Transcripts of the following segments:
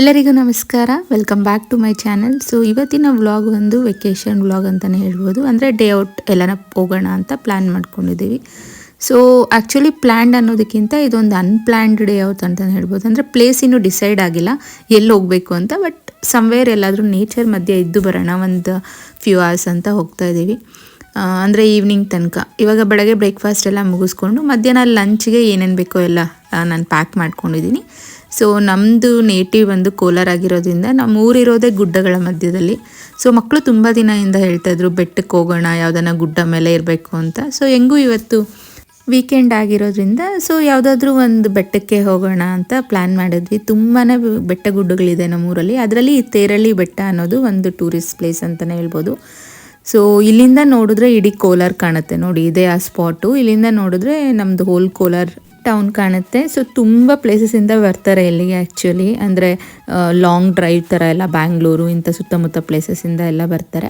ಎಲ್ಲರಿಗೂ ನಮಸ್ಕಾರ, welcome back to my channel. So ಇವತ್ತಿನ ವ್ಲಾಗ್ ಒಂದು ವೆಕೇಷನ್ ವ್ಲಾಗ್ ಅಂತಲೇ ಹೇಳ್ಬೋದು. ಅಂದರೆ ಡೇ ಔಟ್ ಎಲ್ಲನ ಹೋಗೋಣ ಅಂತ ಪ್ಲ್ಯಾನ್ ಮಾಡ್ಕೊಂಡಿದ್ದೀವಿ. ಸೊ ಆ್ಯಕ್ಚುಲಿ ಪ್ಲ್ಯಾನ್ಡ್ ಅನ್ನೋದಕ್ಕಿಂತ ಇದೊಂದು ಅನ್ಪ್ಲ್ಯಾನ್ಡ್ ಡೇ ಔಟ್ ಅಂತಲೇ ಹೇಳ್ಬೋದು. ಅಂದರೆ ಪ್ಲೇಸ್ ಇನ್ನೂ ಡಿಸೈಡ್ ಆಗಿಲ್ಲ ಎಲ್ಲಿ ಹೋಗಬೇಕು ಅಂತ, ಬಟ್ ಸಮ್ವೇರ್ ಎಲ್ಲಾದರೂ ನೇಚರ್ ಮಧ್ಯೆ ಇದ್ದು ಬರೋಣ ಒಂದು ಫ್ಯೂ ಅವರ್ಸ್ ಅಂತ ಹೋಗ್ತಾ ಇದ್ದೀವಿ. ಅಂದರೆ ಈವ್ನಿಂಗ್ ತನಕ. ಇವಾಗ ಬೆಳಗ್ಗೆ ಬ್ರೇಕ್ಫಾಸ್ಟ್ ಎಲ್ಲ ಮುಗಿಸ್ಕೊಂಡು ಮಧ್ಯಾಹ್ನ ಲಂಚ್ಗೆ ಏನೇನು ಬೇಕೋ ಎಲ್ಲ ನಾನು ಪ್ಯಾಕ್ ಮಾಡ್ಕೊಂಡಿದ್ದೀನಿ. ಸೊ ನಮ್ಮದು ನೇಟಿವ್ ಒಂದು ಕೋಲಾರ ಆಗಿರೋದ್ರಿಂದ ನಮ್ಮ ಊರಿರೋದೇ ಗುಡ್ಡಗಳ ಮಧ್ಯದಲ್ಲಿ. ಸೊ ಮಕ್ಕಳು ತುಂಬ ದಿನದಿಂದ ಹೇಳ್ತಾಯಿದ್ರು ಬೆಟ್ಟಕ್ಕೆ ಹೋಗೋಣ, ಯಾವುದನ್ನ ಗುಡ್ಡ ಮೇಲೆ ಇರಬೇಕು ಅಂತ. ಸೊ ಹೆಂಗೂ ಇವತ್ತು ವೀಕೆಂಡ್ ಆಗಿರೋದ್ರಿಂದ ಸೊ ಯಾವುದಾದ್ರೂ ಒಂದು ಬೆಟ್ಟಕ್ಕೆ ಹೋಗೋಣ ಅಂತ ಪ್ಲ್ಯಾನ್ ಮಾಡಿದ್ವಿ. ತುಂಬಾ ಬೆಟ್ಟ ಗುಡ್ಡಗಳಿದೆ ನಮ್ಮೂರಲ್ಲಿ. ಅದರಲ್ಲಿ ಈ ತೇರಳ್ಳಿ ಬೆಟ್ಟ ಅನ್ನೋದು ಒಂದು ಟೂರಿಸ್ಟ್ ಪ್ಲೇಸ್ ಅಂತಲೇ ಹೇಳ್ಬೋದು. ಸೊ ಇಲ್ಲಿಂದ ನೋಡಿದ್ರೆ ಇಡೀ ಕೋಲಾರ ಕಾಣುತ್ತೆ ನೋಡಿ, ಇದೇ ಆ ಸ್ಪಾಟು. ಇಲ್ಲಿಂದ ನೋಡಿದ್ರೆ ನಮ್ಮದು ಹೋಲ್ ಕೋಲಾರ ಟೌನ್ ಕಾಣುತ್ತೆ. ಸೊ ತುಂಬ ಪ್ಲೇಸಸ್ಸಿಂದ ಬರ್ತಾರೆ ಇಲ್ಲಿಗೆ ಆ್ಯಕ್ಚುಲಿ. ಅಂದರೆ ಲಾಂಗ್ ಡ್ರೈವ್ ಥರ ಎಲ್ಲ ಬ್ಯಾಂಗ್ಳೂರು ಇಂಥ ಸುತ್ತಮುತ್ತ ಪ್ಲೇಸಸ್ಸಿಂದ ಎಲ್ಲ ಬರ್ತಾರೆ.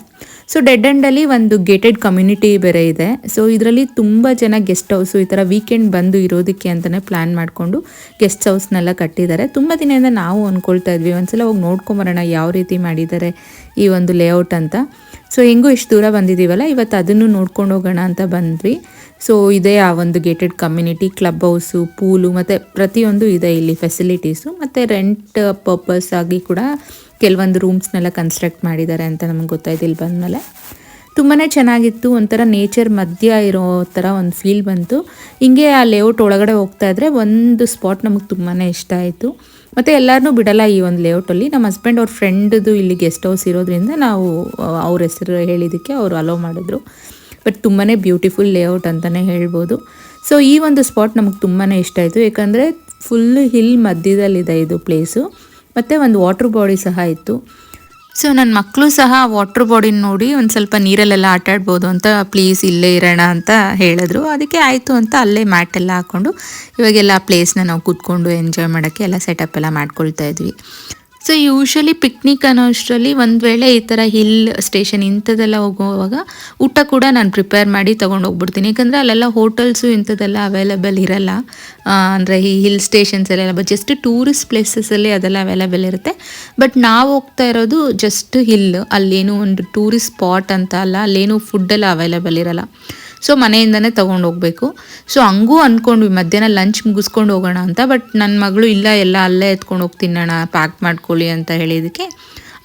ಸೊ ಡೆಡ್ ಎಂಡಲ್ಲಿ ಒಂದು ಗೇಟೆಡ್ ಕಮ್ಯುನಿಟಿ ಬೇರೆ ಇದೆ. ಸೊ ಇದರಲ್ಲಿ ತುಂಬ ಜನ ಗೆಸ್ಟ್ ಹೌಸು ಈ ಥರ ವೀಕೆಂಡ್ ಬಂದು ಇರೋದಕ್ಕೆ ಅಂತಲೇ ಪ್ಲ್ಯಾನ್ ಮಾಡಿಕೊಂಡು ಗೆಸ್ಟ್ ಹೌಸ್ನೆಲ್ಲ ಕಟ್ಟಿದ್ದಾರೆ. ತುಂಬ ದಿನದಿಂದ ನಾವು ಅಂದ್ಕೊಳ್ತಾ ಇದ್ವಿ ಒಂದ್ಸಲ ಹೋಗಿ ನೋಡ್ಕೊಂಬರೋಣ ಯಾವ ರೀತಿ ಮಾಡಿದ್ದಾರೆ ಈ ಒಂದು ಲೇಔಟ್ ಅಂತ. ಸೊ ಹೆಂಗೂ ಇಷ್ಟು ದೂರ ಬಂದಿದ್ದೀವಲ್ಲ, ಇವತ್ತು ಅದನ್ನು ನೋಡ್ಕೊಂಡು ಹೋಗೋಣ ಅಂತ ಬಂದ್ವಿ. ಸೊ ಇದೇ ಆ ಒಂದು ಗೇಟೆಡ್ ಕಮ್ಯುನಿಟಿ, ಕ್ಲಬ್ ಹೌಸು, ಪೂಲು ಮತ್ತು ಪ್ರತಿಯೊಂದು ಇದೆ ಇಲ್ಲಿ ಫೆಸಿಲಿಟೀಸು. ಮತ್ತು ರೆಂಟ್ ಪರ್ಪಸ್ ಆಗಿ ಕೂಡ ಕೆಲವೊಂದು ರೂಮ್ಸ್ನೆಲ್ಲ ಕನ್ಸ್ಟ್ರಕ್ಟ್ ಮಾಡಿದ್ದಾರೆ ಅಂತ ನಮಗೆ ಗೊತ್ತಾಯ್ತು ಇಲ್ಲಿ ಬಂದಮೇಲೆ. ತುಂಬಾ ಚೆನ್ನಾಗಿತ್ತು, ಒಂಥರ ನೇಚರ್ ಮಧ್ಯ ಇರೋ ಥರ ಒಂದು ಫೀಲ್ ಬಂತು. ಹಿಂಗೆ ಆ ಲೇಔಟ್ ಒಳಗಡೆ ಹೋಗ್ತಾ ಇದ್ದರೆ ಒಂದು ಸ್ಪಾಟ್ ನಮಗೆ ತುಂಬಾ ಇಷ್ಟ ಆಯಿತು. ಮತ್ತು ಎಲ್ಲರನ್ನೂ ಬಿಡಲ್ಲ ಈ ಒಂದು ಲೇಔಟಲ್ಲಿ. ನಮ್ಮ ಹಸ್ಬೆಂಡ್ ಅವ್ರ ಫ್ರೆಂಡ್ದು ಇಲ್ಲಿ ಗೆಸ್ಟ್ ಹೌಸ್ ಇರೋದ್ರಿಂದ ನಾವು ಅವ್ರ ಹೆಸರು ಹೇಳಿದ್ದಕ್ಕೆ ಅವರು ಅಲೋ ಮಾಡಿದ್ರು. ಬಟ್ ತುಂಬಾ ಬ್ಯೂಟಿಫುಲ್ ಲೇಔಟ್ ಅಂತಲೇ ಹೇಳ್ಬೋದು. ಸೊ ಈ ಒಂದು ಸ್ಪಾಟ್ ನಮಗೆ ತುಂಬಾ ಇಷ್ಟ ಆಯಿತು, ಯಾಕಂದರೆ ಫುಲ್ಲು ಹಿಲ್ ಮಧ್ಯದಲ್ಲಿದೆ ಇದು ಪ್ಲೇಸು. ಮತ್ತು ಒಂದು ವಾಟ್ರ್ ಬಾಡಿ ಸಹ ಇತ್ತು. ಸೊ ನನ್ನ ಮಕ್ಕಳು ಸಹ ವಾಟ್ರ್ ಬಾಡಿನ ನೋಡಿ ಒಂದು ಸ್ವಲ್ಪ ನೀರಲ್ಲೆಲ್ಲ ಆಟಾಡ್ಬೋದು ಅಂತ ಪ್ಲೀಸ್ ಇಲ್ಲೇ ಇರೋಣ ಅಂತ ಹೇಳಿದ್ರು. ಅದಕ್ಕೆ ಆಯಿತು ಅಂತ ಅಲ್ಲೇ ಮ್ಯಾಟೆಲ್ಲ ಹಾಕ್ಕೊಂಡು ಇವಾಗೆಲ್ಲ ಆ ಪ್ಲೇಸ್ನ ನಾವು ಕೂತ್ಕೊಂಡು ಎಂಜಾಯ್ ಮಾಡೋಕ್ಕೆ ಎಲ್ಲ ಸೆಟಪ್ ಎಲ್ಲ ಮಾಡ್ಕೊಳ್ತಾ ಇದ್ವಿ. ಸೊ ಯೂಶ್ವಲಿ ಪಿಕ್ನಿಕ್ ಅನ್ನೋ ಅಷ್ಟರಲ್ಲಿ ಒಂದು ವೇಳೆ ಈ ಥರ ಹಿಲ್ ಸ್ಟೇಷನ್ ಇಂಥದ್ದೆಲ್ಲ ಹೋಗುವಾಗ ಊಟ ಕೂಡ ನಾನು ಪ್ರಿಪೇರ್ ಮಾಡಿ ತೊಗೊಂಡು ಹೋಗ್ಬಿಡ್ತೀನಿ. ಯಾಕಂದರೆ ಅಲ್ಲೆಲ್ಲ ಹೋಟೆಲ್ಸು ಇಂಥದ್ದೆಲ್ಲ ಅವೈಲೇಬಲ್ ಇರಲ್ಲ. ಅಂದರೆ ಈ ಹಿಲ್ ಸ್ಟೇಷನ್ಸಲ್ಲೆಲ್ಲ ಜಸ್ಟ್ ಟೂರಿಸ್ಟ್ ಪ್ಲೇಸಸಲ್ಲಿ ಅದೆಲ್ಲ ಅವೈಲೇಬಲ್ ಇರುತ್ತೆ. ಬಟ್ ನಾವು ಹೋಗ್ತಾ ಇರೋದು ಜಸ್ಟ್ ಹಿಲ್, ಅಲ್ಲೇನು ಒಂದು ಟೂರಿಸ್ಟ್ ಸ್ಪಾಟ್ ಅಂತ ಅಲ್ಲ, ಅಲ್ಲೇನು ಫುಡ್ಡೆಲ್ಲ ಅವೈಲೇಬಲ್ ಇರಲ್ಲ. ಸೊ ಮನೆಯಿಂದನೇ ತೊಗೊಂಡು ಹೋಗಬೇಕು. ಸೊ ಹಂಗೂ ಅಂದ್ಕೊಂಡ್ವಿ ಮಧ್ಯಾಹ್ನ ಲಂಚ್ ಮುಗಿಸ್ಕೊಂಡು ಹೋಗೋಣ ಅಂತ. ಬಟ್ ನನ್ನ ಮಗಳು ಇಲ್ಲ, ಎಲ್ಲ ಅಲ್ಲೇ ಎತ್ಕೊಂಡು ಹೋಗಿ ತಿನ್ನೋಣ, ಪ್ಯಾಕ್ ಮಾಡ್ಕೊಳ್ಳಿ ಅಂತ ಹೇಳಿದ್ದಕ್ಕೆ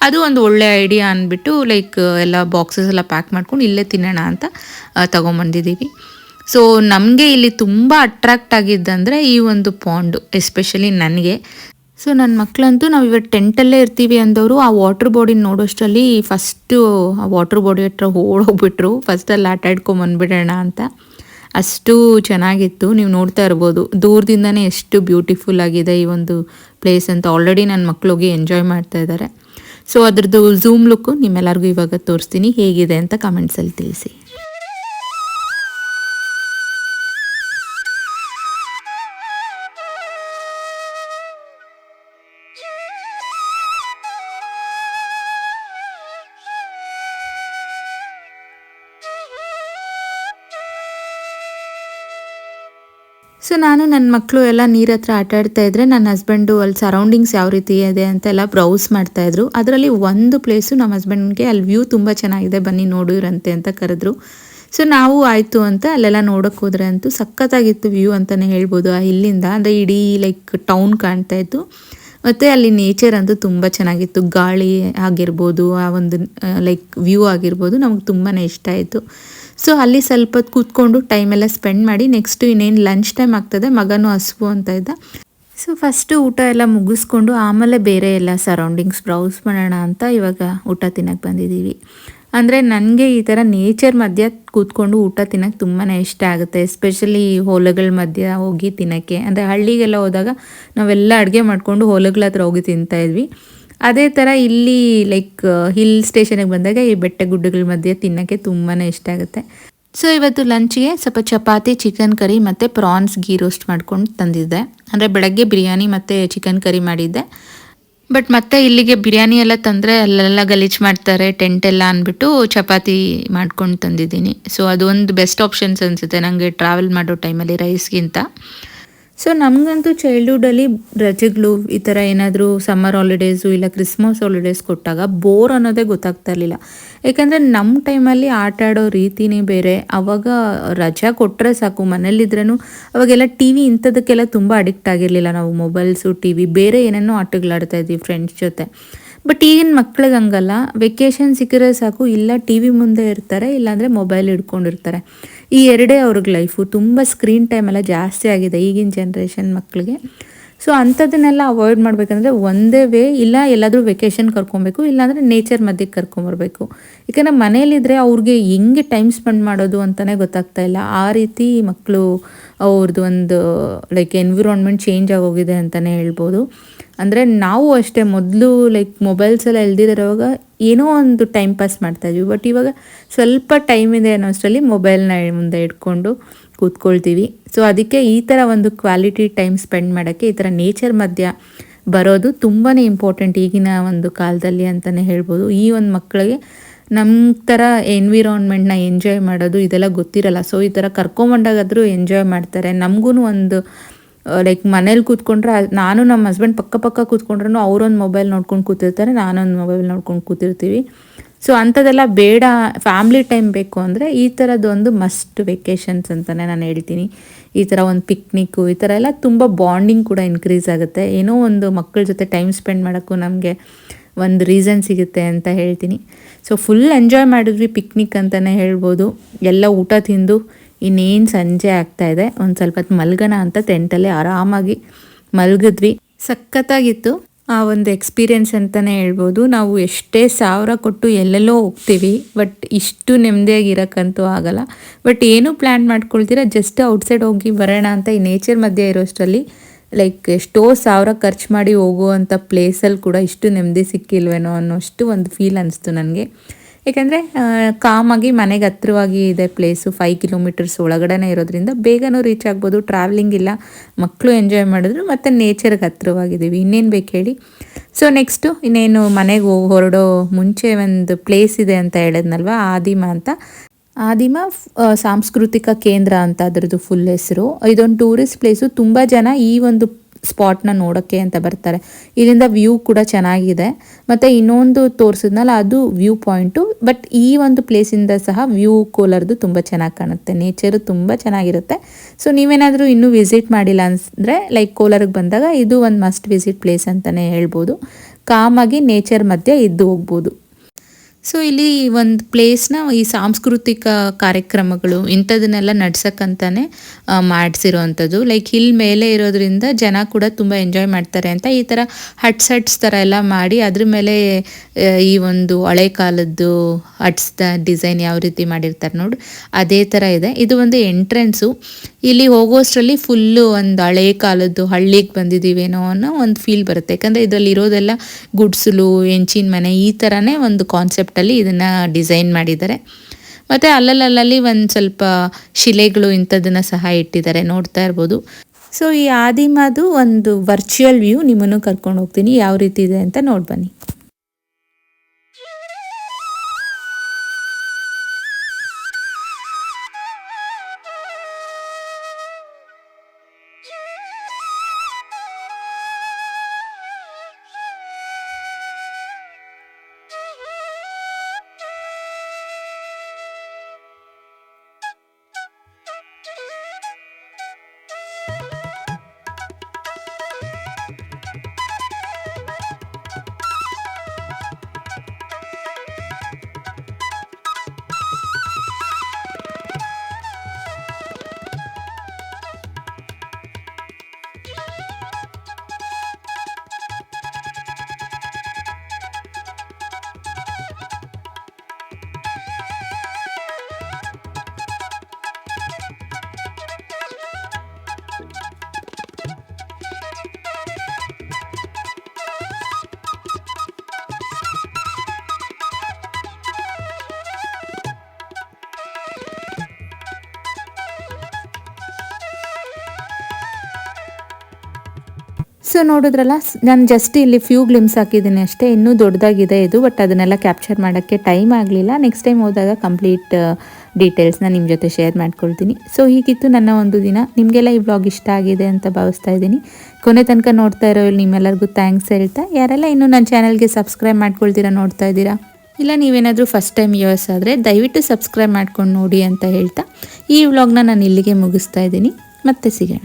ಅದು ಒಂದು ಒಳ್ಳೆ ಐಡಿಯಾ ಅಂದ್ಬಿಟ್ಟು ಲೈಕ್ ಎಲ್ಲ ಬಾಕ್ಸಸ್ ಎಲ್ಲ ಪ್ಯಾಕ್ ಮಾಡ್ಕೊಂಡು ಇಲ್ಲೇ ತಿನ್ನೋಣ ಅಂತ ತೊಗೊಂಬಂದಿದ್ದೀವಿ. ಸೊ ನಮಗೆ ಇಲ್ಲಿ ತುಂಬ ಅಟ್ರಾಕ್ಟ್ ಆಗಿದ್ದಂದರೆ ಈ ಒಂದು ಪಾಂಡು, ಎಸ್ಪೆಷಲಿ ನನಗೆ. ಸೊ ನನ್ನ ಮಕ್ಕಳಂತೂ ನಾವು ಇವತ್ತು ಟೆಂಟಲ್ಲೇ ಇರ್ತೀವಿ ಅಂದವರು ಆ ವಾಟ್ರ್ ಬಾಡಿನ ನೋಡೋಷ್ಟರಲ್ಲಿ ಫಸ್ಟು ಆ ವಾಟ್ರ್ ಬಾಡಿ ಹತ್ರ ಓಡೋಗ್ಬಿಟ್ರು. ಫಸ್ಟಲ್ಲಿ ಆಟ ಆಡ್ಕೊಂಬಂದ್ಬಿಡೋಣ ಅಂತ. ಅಷ್ಟು ಚೆನ್ನಾಗಿತ್ತು. ನೀವು ನೋಡ್ತಾ ಇರ್ಬೋದು ದೂರದಿಂದನೇ ಎಷ್ಟು ಬ್ಯೂಟಿಫುಲ್ ಆಗಿದೆ ಈ ಒಂದು ಪ್ಲೇಸ್ ಅಂತ. ಆಲ್ರೆಡಿ ನನ್ನ ಮಕ್ಕಳಿಗೆ ಎಂಜಾಯ್ ಮಾಡ್ತಾ ಇದ್ದಾರೆ. ಸೊ ಅದ್ರದ್ದು ಝೂಮ್ ಲುಕ್ಕು ನಿಮ್ಮೆಲ್ಲರಿಗೂ ಇವಾಗ ತೋರಿಸ್ತೀನಿ, ಹೇಗಿದೆ ಅಂತ ಕಮೆಂಟ್ಸಲ್ಲಿ ತಿಳಿಸಿ. ಸೊ ನಾನು ನನ್ನ ಮಕ್ಕಳು ಎಲ್ಲ ನೀರ ಹತ್ರ ಆಟ ಆಡ್ತಾ ಇದ್ರೆ ನನ್ನ ಹಸ್ಬೆಂಡು ಅಲ್ಲಿ ಸರೌಂಡಿಂಗ್ಸ್ ಯಾವ ರೀತಿ ಇದೆ ಅಂತೆಲ್ಲ ಬ್ರೌಸ್ ಮಾಡ್ತಾಯಿದ್ರು. ಅದರಲ್ಲಿ ಒಂದು ಪ್ಲೇಸು ನಮ್ಮ ಹಸ್ಬೆಂಡ್ಗೆ ಅಲ್ಲಿ ವ್ಯೂ ತುಂಬ ಚೆನ್ನಾಗಿದೆ, ಬನ್ನಿ ನೋಡಿರಂತೆ ಅಂತ ಕರೆದ್ರು. ಸೊ ನಾವು ಆಯಿತು ಅಂತ ಅಲ್ಲೆಲ್ಲ ನೋಡೋಕ್ಕೆ ಹೋದ್ರೆ ಅಂತೂ ಸಖತ್ತಾಗಿತ್ತು ವ್ಯೂ ಅಂತಲೇ ಹೇಳ್ಬೋದು. ಆ ಇಲ್ಲಿಂದ ಅಂದರೆ ಇಡೀ ಲೈಕ್ ಟೌನ್ ಕಾಣ್ತಾ ಇತ್ತು. ಮತ್ತು ಅಲ್ಲಿ ನೇಚರ್ ಅಂತೂ ತುಂಬ ಚೆನ್ನಾಗಿತ್ತು. ಗಾಳಿ ಆಗಿರ್ಬೋದು, ಆ ಒಂದು ಲೈಕ್ ವ್ಯೂ ಆಗಿರ್ಬೋದು, ನಮಗೆ ತುಂಬಾ ಇಷ್ಟ ಆಯಿತು. ಸೊ ಅಲ್ಲಿ ಸ್ವಲ್ಪ ಹೊತ್ತು ಕೂತ್ಕೊಂಡು ಟೈಮೆಲ್ಲ ಸ್ಪೆಂಡ್ ಮಾಡಿ ನೆಕ್ಸ್ಟು ಇನ್ನೇನು ಲಂಚ್ ಟೈಮ್ ಆಗ್ತದೆ, ಮಗನೂ ಹಸ್ವು ಅಂತ ಇದ್ದ. ಸೊ ಫಸ್ಟು ಊಟ ಎಲ್ಲ ಮುಗಿಸ್ಕೊಂಡು ಆಮೇಲೆ ಬೇರೆ ಎಲ್ಲ ಸರೌಂಡಿಂಗ್ಸ್ ಬ್ರೌಸ್ ಮಾಡೋಣ ಅಂತ ಇವಾಗ ಊಟ ತಿನ್ನೋಕ್ಕೆ ಬಂದಿದ್ದೀವಿ. ಅಂದರೆ ನನಗೆ ಈ ಥರ ನೇಚರ್ ಮಧ್ಯ ಕೂತ್ಕೊಂಡು ಊಟ ತಿನ್ನೋಕ್ಕೆ ತುಂಬಾ ಇಷ್ಟ ಆಗುತ್ತೆ. ಎಸ್ಪೆಷಲಿ ಹೊಲಗಳ ಮಧ್ಯ ಹೋಗಿ ತಿನ್ನೋಕ್ಕೆ. ಅಂದರೆ ಹಳ್ಳಿಗೆಲ್ಲ ಹೋದಾಗ ನಾವೆಲ್ಲ ಅಡುಗೆ ಮಾಡಿಕೊಂಡು ಹೊಲಗಳ ಹತ್ರ ಹೋಗಿ ತಿಂತಾಯಿದ್ವಿ. ಅದೇ ಥರ ಇಲ್ಲಿ ಲೈಕ್ ಹಿಲ್ ಸ್ಟೇಷನಿಗೆ ಬಂದಾಗ ಈ ಬೆಟ್ಟ ಗುಡ್ಡಗಳ ಮಧ್ಯೆ ತಿನ್ನೋಕ್ಕೆ ತುಂಬಾ ಇಷ್ಟ ಆಗುತ್ತೆ. ಸೊ ಇವತ್ತು ಲಂಚ್ಗೆ ಸ್ವಲ್ಪ ಚಪಾತಿ, ಚಿಕನ್ ಕರಿ ಮತ್ತು ಪ್ರಾನ್ಸ್ ಗೀ ರೋಸ್ಟ್ ಮಾಡ್ಕೊಂಡು ತಂದಿದ್ದೆ. ಅಂದರೆ ಬೆಳಗ್ಗೆ ಬಿರಿಯಾನಿ ಮತ್ತು ಚಿಕನ್ ಕರಿ ಮಾಡಿದ್ದೆ. ಬಟ್ ಮತ್ತೆ ಇಲ್ಲಿಗೆ ಬಿರಿಯಾನಿ ಎಲ್ಲ ತಂದರೆ ಅಲ್ಲೆಲ್ಲ ಗಲೀಜು ಮಾಡ್ತಾರೆ ಟೆಂಟ್ ಎಲ್ಲ ಅಂದ್ಬಿಟ್ಟು ಚಪಾತಿ ಮಾಡ್ಕೊಂಡು ತಂದಿದ್ದೀನಿ. ಸೊ ಅದು ಒಂದು ಬೆಸ್ಟ್ ಆಪ್ಷನ್ಸ್ ಅನಿಸುತ್ತೆ ನನಗೆ ಟ್ರಾವೆಲ್ ಮಾಡೋ ಟೈಮಲ್ಲಿ ರೈಸ್ಗಿಂತ. ಸೊ ನಮಗಂತೂ ಚೈಲ್ಡ್ಹುಡ್ಡಲ್ಲಿ ರಜೆಗಳು ಈ ಥರ ಏನಾದರೂ ಸಮ್ಮರ್ ಹಾಲಿಡೇಸು ಇಲ್ಲ ಕ್ರಿಸ್ಮಸ್ ಹಾಲಿಡೇಸ್ ಕೊಟ್ಟಾಗ ಬೋರ್ ಅನ್ನೋದೇ ಗೊತ್ತಾಗ್ತಾ ಇರಲಿಲ್ಲ. ಯಾಕಂದರೆ ನಮ್ಮ ಟೈಮಲ್ಲಿ ಆಟ ಆಡೋ ರೀತಿನೇ ಬೇರೆ. ಆವಾಗ ರಜಾ ಕೊಟ್ಟರೆ ಸಾಕು ಮನೇಲಿದ್ರೂ ಅವಾಗೆಲ್ಲ ಟಿ ವಿ ಇಂಥದಕ್ಕೆಲ್ಲ ತುಂಬ ಅಡಿಕ್ಟ್ ಆಗಿರಲಿಲ್ಲ ನಾವು. ಮೊಬೈಲ್ಸು ಟಿ ವಿ ಬೇರೆ ಏನೇನೋ ಆಟಗಳಾಡ್ತಾ ಇದ್ವಿ ಫ್ರೆಂಡ್ಸ್ ಜೊತೆ. ಬಟ್ ಈಗಿನ ಮಕ್ಳಿಗೆ ಹಂಗಲ್ಲ. ವೆಕೇಷನ್ ಸಿಕ್ಕಿದ್ರೆ ಸಾಕು ಇಲ್ಲ ಟಿ ವಿ ಮುಂದೆ ಇರ್ತಾರೆ, ಇಲ್ಲಾಂದರೆ ಮೊಬೈಲ್ ಹಿಡ್ಕೊಂಡಿರ್ತಾರೆ. ಈ ಎರಡೇ ಅವ್ರಿಗೆ ಲೈಫು. ತುಂಬ ಸ್ಕ್ರೀನ್ ಟೈಮ್ ಎಲ್ಲ ಜಾಸ್ತಿ ಆಗಿದೆ ಈಗಿನ ಜನ್ರೇಷನ್ ಮಕ್ಕಳಿಗೆ. ಸೊ ಅಂಥದ್ದನ್ನೆಲ್ಲ ಅವಾಯ್ಡ್ ಮಾಡಬೇಕಂದ್ರೆ ಒಂದೇ ವೇ, ಇಲ್ಲ ಎಲ್ಲಾದರೂ ವೆಕೇಷನ್ ಕರ್ಕೊಬೇಕು, ಇಲ್ಲಾಂದರೆ ನೇಚರ್ ಮಧ್ಯಕ್ಕೆ ಕರ್ಕೊಂಬರ್ಬೇಕು. ಯಾಕಂದರೆ ಮನೇಲಿದ್ದರೆ ಅವ್ರಿಗೆ ಹೆಂಗೆ ಟೈಮ್ ಸ್ಪೆಂಡ್ ಮಾಡೋದು ಅಂತಲೇ ಗೊತ್ತಾಗ್ತಾ ಇಲ್ಲ. ಆ ರೀತಿ ಮಕ್ಕಳು ಅವ್ರದ್ದು ಒಂದು ಲೈಕ್ ಎನ್ವಿರಾನ್ಮೆಂಟ್ ಚೇಂಜ್ ಆಗೋಗಿದೆ ಅಂತಲೇ ಹೇಳ್ಬೋದು. ಅಂದರೆ ನಾವು ಅಷ್ಟೇ ಮೊದಲು ಲೈಕ್ ಮೊಬೈಲ್ಸ್ ಎಲ್ಲ ಇಲ್ದಿರೋವಾಗ ಏನೋ ಒಂದು ಟೈಮ್ ಪಾಸ್ ಮಾಡ್ತಾಯಿದ್ವಿ. ಬಟ್ ಇವಾಗ ಸ್ವಲ್ಪ ಟೈಮ್ ಇದೆ ಅನ್ನೋ ಅಷ್ಟರಲ್ಲಿ ಮೊಬೈಲ್ನ ಮುಂದೆ ಇಟ್ಕೊಂಡು ಕೂತ್ಕೊಳ್ತೀವಿ. ಸೊ ಅದಕ್ಕೆ ಈ ಥರ ಒಂದು ಕ್ವಾಲಿಟಿ ಟೈಮ್ ಸ್ಪೆಂಡ್ ಮಾಡೋಕ್ಕೆ ಈ ಥರ ನೇಚರ್ ಮಧ್ಯ ಬರೋದು ತುಂಬಾ ಇಂಪಾರ್ಟೆಂಟ್ ಈಗಿನ ಒಂದು ಕಾಲದಲ್ಲಿ ಅಂತಲೇ ಹೇಳ್ಬೋದು. ಈ ಒಂದು ಮಕ್ಕಳಿಗೆ ನಮ್ಮ ಥರ ಎನ್ವಿರಾನ್ಮೆಂಟ್ನ ಎಂಜಾಯ್ ಮಾಡೋದು ಇದೆಲ್ಲ ಗೊತ್ತಿರಲ್ಲ. ಸೊ ಈ ಥರ ಕರ್ಕೊಂಬಂಡಾಗಾದರೂ ಎಂಜಾಯ್ ಮಾಡ್ತಾರೆ. ನಮಗೂ ಒಂದು ಲೈಕ್ ಮನೇಲಿ ಕೂತ್ಕೊಂಡ್ರೆ ನಾನು ನಮ್ಮ ಹಸ್ಬೆಂಡ್ ಪಕ್ಕ ಕೂತ್ಕೊಂಡ್ರೂ ಅವರೊಂದು ಮೊಬೈಲ್ ನೋಡ್ಕೊಂಡು ಕೂತಿರ್ತಾರೆ, ನಾನೊಂದು ಮೊಬೈಲ್ ನೋಡ್ಕೊಂಡು ಕೂತಿರ್ತೀವಿ. ಸೊ ಅಂಥದ್ದೆಲ್ಲ ಬೇಡ. ಫ್ಯಾಮ್ಲಿ ಟೈಮ್ ಬೇಕು ಅಂದರೆ ಈ ಥರದ್ದೊಂದು ಮಸ್ಟ್ ವೆಕೇಷನ್ಸ್ ಅಂತಲೇ ನಾನು ಹೇಳ್ತೀನಿ. ಈ ಥರ ಒಂದು ಪಿಕ್ನಿಕ್ಕು ಈ ಥರ ಎಲ್ಲ ತುಂಬ ಬಾಂಡಿಂಗ್ ಕೂಡ ಇನ್ಕ್ರೀಸ್ ಆಗುತ್ತೆ. ಏನೋ ಒಂದು ಮಕ್ಕಳ ಜೊತೆ ಟೈಮ್ ಸ್ಪೆಂಡ್ ಮಾಡೋಕ್ಕೂ ನಮಗೆ ಒಂದು ರೀಸನ್ ಸಿಗುತ್ತೆ ಅಂತ ಹೇಳ್ತೀನಿ. ಸೊ ಫುಲ್ ಎಂಜಾಯ್ ಮಾಡಿದ್ವಿ ಪಿಕ್ನಿಕ್ ಅಂತಲೇ ಹೇಳ್ಬೋದು. ಎಲ್ಲ ಊಟ ತಿಂದು ಇನ್ನೇನು ಸಂಜೆ ಆಗ್ತಾಯಿದೆ, ಒಂದು ಸ್ವಲ್ಪ ಹೊತ್ತು ಮಲ್ಗೋಣ ಅಂತ ಟೆಂಟಲ್ಲೇ ಆರಾಮಾಗಿ ಮಲಗಿದ್ವಿ. ಸಖತ್ತಾಗಿತ್ತು ಆ ಒಂದು ಎಕ್ಸ್ಪೀರಿಯೆನ್ಸ್ ಅಂತಲೇ ಹೇಳ್ಬೋದು. ನಾವು ಎಷ್ಟೇ ಸಾವಿರ ಕೊಟ್ಟು ಎಲ್ಲೆಲ್ಲೋ ಹೋಗ್ತೀವಿ, ಬಟ್ ಇಷ್ಟು ನೆಮ್ಮದಿಯಾಗಿರೋಕ್ಕಂತೂ ಆಗಲ್ಲ. ಬಟ್ ಏನೂ ಪ್ಲ್ಯಾನ್ ಮಾಡ್ಕೊಳ್ತೀರ, ಜಸ್ಟ್ ಔಟ್ಸೈಡ್ ಹೋಗಿ ಬರೋಣ ಅಂತ ಈ ನೇಚರ್ ಮಧ್ಯೆ ಇರೋಷ್ಟರಲ್ಲಿ ಲೈಕ್ ಎಷ್ಟೋ ಸಾವಿರ ಖರ್ಚು ಮಾಡಿ ಹೋಗುವಂಥ ಪ್ಲೇಸಲ್ಲಿ ಕೂಡ ಇಷ್ಟು ನೆಮ್ಮದಿ ಸಿಕ್ಕಿಲ್ವೇನೋ ಅನ್ನೋಷ್ಟು ಒಂದು ಫೀಲ್ ಅನಿಸ್ತು ನನಗೆ. ಏಕೆಂದರೆ ಕಾಮಾಗಿ ಮನೆಗೆ ಹತ್ತಿರವಾಗಿ ಇದೆ ಪ್ಲೇಸು. 5 ಕಿಲೋಮೀಟರ್ಸ್ ಒಳಗಡೆ ಇರೋದ್ರಿಂದ ಬೇಗನೂ ರೀಚ್ ಆಗ್ಬೋದು. ಟ್ರಾವೆಲಿಂಗ್ ಇಲ್ಲ, ಮಕ್ಕಳು ಎಂಜಾಯ್ ಮಾಡಿದ್ರು, ಮತ್ತು ನೇಚರ್ಗೆ ಹತ್ತಿರವಾಗಿದ್ದೀವಿ. ಇನ್ನೇನು ಬೇಕು ಹೇಳಿ. ಸೊ ನೆಕ್ಸ್ಟು ಇನ್ನೇನು ಮನೆಗೆ ಹೊರಡೋ ಮುಂಚೆ ಒಂದು ಪ್ಲೇಸ್ ಇದೆ ಅಂತ ಹೇಳಿದ್ನಲ್ವ, ಆದಿಮ ಅಂತ. ಆದಿಮ ಸಾಂಸ್ಕೃತಿಕ ಕೇಂದ್ರ ಅಂತ ಅದರದ್ದು ಫುಲ್ ಹೆಸರು. ಇದೊಂದು ಟೂರಿಸ್ಟ್ ಪ್ಲೇಸು. ತುಂಬ ಜನ ಈ ಒಂದು ಸ್ಪಾಟ್ನ ನೋಡೋಕ್ಕೆ ಅಂತ ಬರ್ತಾರೆ. ಇಲ್ಲಿಂದ ವ್ಯೂ ಕೂಡ ಚೆನ್ನಾಗಿದೆ. ಮತ್ತು ಇನ್ನೊಂದು ತೋರಿಸಿದ್ನಲ್ಲ ಅದು ವ್ಯೂ ಪಾಯಿಂಟು. ಬಟ್ ಈ ಒಂದು ಪ್ಲೇಸಿಂದ ಸಹ ವ್ಯೂ ಕೋಲಾರದು ತುಂಬ ಚೆನ್ನಾಗಿ ಕಾಣುತ್ತೆ. ನೇಚರು ತುಂಬ ಚೆನ್ನಾಗಿರುತ್ತೆ. ಸೊ ನೀವೇನಾದರೂ ಇನ್ನೂ ವಿಸಿಟ್ ಮಾಡಿಲ್ಲ ಅಂದರೆ ಲೈಕ್ ಕೋಲಾರಕ್ಕೆ ಬಂದಾಗ ಇದು ಒಂದು ಮಸ್ಟ್ ವಿಸಿಟ್ ಪ್ಲೇಸ್ ಅಂತಲೇ ಹೇಳ್ಬೋದು. ಕಾಮಾಗಿ ನೇಚರ್ ಮಧ್ಯೆ ಇದ್ದು ಹೋಗ್ಬೋದು. ಸೊ ಇಲ್ಲಿ ಒಂದು ಪ್ಲೇಸ್ನ ಈ ಸಾಂಸ್ಕೃತಿಕ ಕಾರ್ಯಕ್ರಮಗಳು ಇಂಥದನ್ನೆಲ್ಲ ನಡ್ಸೋಕ್ಕಂತಾನೆ ಮಾಡಿಸಿರೋವಂಥದ್ದು. ಲೈಕ್ ಹಿಲ್ ಮೇಲೆ ಇರೋದ್ರಿಂದ ಜನ ಕೂಡ ತುಂಬ ಎಂಜಾಯ್ ಮಾಡ್ತಾರೆ ಅಂತ ಈ ಥರ ಹಟ್ಸ್ ಥರ ಎಲ್ಲ ಮಾಡಿ ಅದ್ರ ಮೇಲೆ ಈ ಒಂದು ಹಳೆ ಕಾಲದ್ದು ಹಟ್ಸ್ದ ಡಿಸೈನ್ ಯಾವ ರೀತಿ ಮಾಡಿರ್ತಾರೆ ನೋಡಿ, ಅದೇ ಥರ ಇದೆ. ಇದು ಒಂದು ಎಂಟ್ರೆನ್ಸು. ಇಲ್ಲಿ ಹೋಗೋಷ್ಟರಲ್ಲಿ ಫುಲ್ಲು ಒಂದು ಹಳೆ ಕಾಲದ್ದು ಹಳ್ಳಿಗೆ ಬಂದಿದ್ದೀವೇನೋ ಅನ್ನೋ ಒಂದು ಫೀಲ್ ಬರುತ್ತೆ. ಯಾಕಂದರೆ ಇದರಲ್ಲಿ ಇರೋದೆಲ್ಲ ಗುಡ್ಸಲು, ಹೆಂಚಿನ ಮನೆ ಈ ಥರನೇ ಒಂದು ಕಾನ್ಸೆಪ್ಟಲ್ಲಿ ಇದನ್ನು ಡಿಸೈನ್ ಮಾಡಿದ್ದಾರೆ. ಮತ್ತು ಅಲ್ಲಲ್ಲಿ ಒಂದು ಸ್ವಲ್ಪ ಶಿಲೆಗಳು ಇಂಥದ್ದನ್ನು ಸಹ ಇಟ್ಟಿದ್ದಾರೆ, ನೋಡ್ತಾ ಇರ್ಬೋದು. ಸೊ ಈ ಆದಿಮದು ಒಂದು ವರ್ಚುವಲ್ ವ್ಯೂ ನಿಮ್ಮನ್ನು ಕರ್ಕೊಂಡು ಹೋಗ್ತೀನಿ, ಯಾವ ರೀತಿ ಇದೆ ಅಂತ ನೋಡಿ ಬನ್ನಿ. ಸೊ ನೋಡಿದ್ರಲ್ಲ, ನಾನು ಜಸ್ಟ್ ಇಲ್ಲಿ ಫ್ಯೂ ಗ್ಲಿಮ್ಸ್ ಹಾಕಿದ್ದೀನಿ ಅಷ್ಟೇ. ಇನ್ನೂ ದೊಡ್ಡದಾಗಿದೆ ಇದು, ಬಟ್ ಅದನ್ನೆಲ್ಲ ಕ್ಯಾಪ್ಚರ್ ಮಾಡೋಕ್ಕೆ ಟೈಮ್ ಆಗಲಿಲ್ಲ. ನೆಕ್ಸ್ಟ್ ಟೈಮ್ ಹೋದಾಗ ಕಂಪ್ಲೀಟ್ ಡೀಟೇಲ್ಸ್ನ ನಿಮ್ಮ ಜೊತೆ ಶೇರ್ ಮಾಡ್ಕೊಳ್ತೀನಿ. ಸೊ ಹೀಗಿತ್ತು ನನ್ನ ಒಂದು ದಿನ. ನಿಮಗೆಲ್ಲ ಈ ವ್ಲಾಗ್ ಇಷ್ಟ ಆಗಿದೆ ಅಂತ ಭಾವಿಸ್ತಾ ಇದ್ದೀನಿ. ಕೊನೆ ತನಕ ನೋಡ್ತಾ ಇರೋ ನಿಮ್ಮೆಲ್ಲರಿಗೂ ಥ್ಯಾಂಕ್ಸ್ ಹೇಳ್ತಾ, ಯಾರೆಲ್ಲ ಇನ್ನೂ ನನ್ನ ಚಾನಲ್ಗೆ ಸಬ್ಸ್ಕ್ರೈಬ್ ಮಾಡ್ಕೊಳ್ತೀರಾ ನೋಡ್ತಾ ಇದ್ದೀರಾ, ಇಲ್ಲ ನೀವೇನಾದರೂ ಫಸ್ಟ್ ಟೈಮ್ ವ್ಯೂವರ್ಸ್ ಆದರೆ ದಯವಿಟ್ಟು ಸಬ್ಸ್ಕ್ರೈಬ್ ಮಾಡ್ಕೊಂಡು ನೋಡಿ ಅಂತ ಹೇಳ್ತಾ ಈ ವ್ಲಾಗ್ನ ನಾನು ಇಲ್ಲಿಗೆ ಮುಗಿಸ್ತಾ ಇದ್ದೀನಿ. ಮತ್ತೆ ಸಿಗೋಣ.